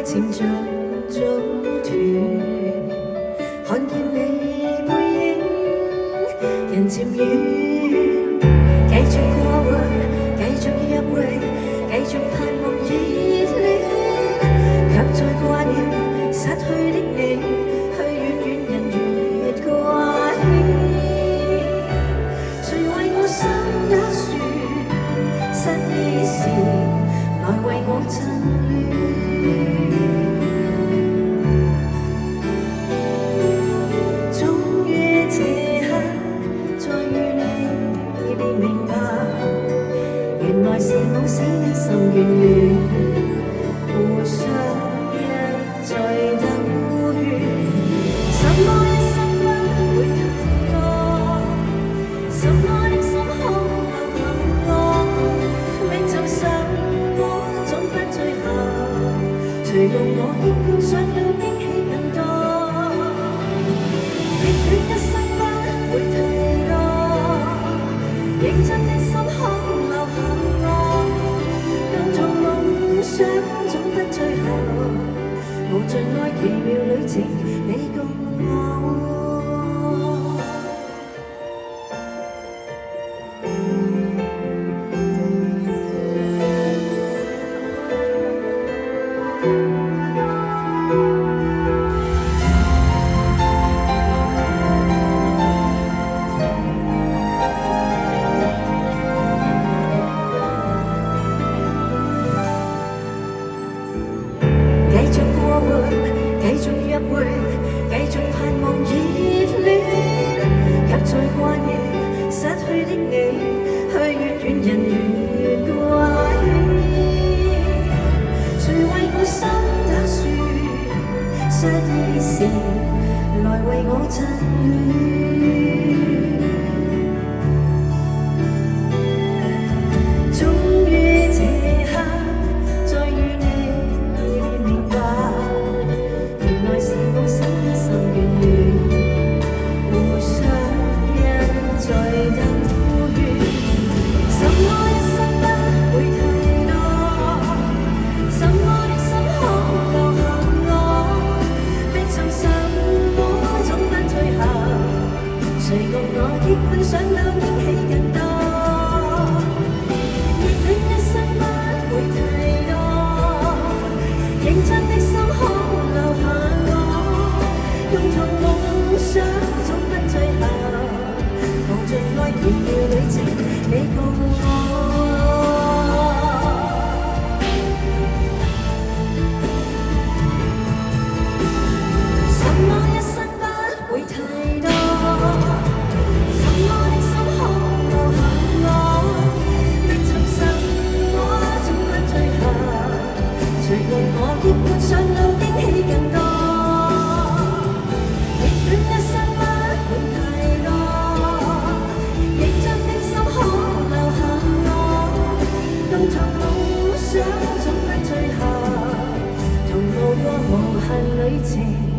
情像中斷，看見你背影，人漸遠，繼續過活，繼續入會，繼續盼望熱戀，卻在掛念失去的你，去遠遠人越掛牽，誰為我心打算，失意時來為我襯戀。原來是我使你心眷戀，互相一再等圈。什麼一生不會太多，什麼的心空留下我，未曾想過總不最後，誰共我結伴上路驚喜更多，極短一生不會太多，認真的心空。想總得最後，無盡愛奇妙旅程，你共我。繼續約會，繼續盼望熱戀，卻在掛念失去的你，去越遠人越掛牽。誰為我心打算，失意時來為我襯戀。終於這刻，再與你便明白。是我心一心眷戀，互相一再等呼籲。什麼一生不會太多，什麼的心空留下我，未曾想過總不最後，誰共我結伴上路驚喜更多。熱戀一生不會太多，認真的心空留下。共同夢想總不最後，無盡愛奇妙旅程，你共我。什麼一生不會太多，什麼的心空留下我，未曾想過總不最後，誰共我結伴上路驚喜更多。想總不最後，同路過無限旅程。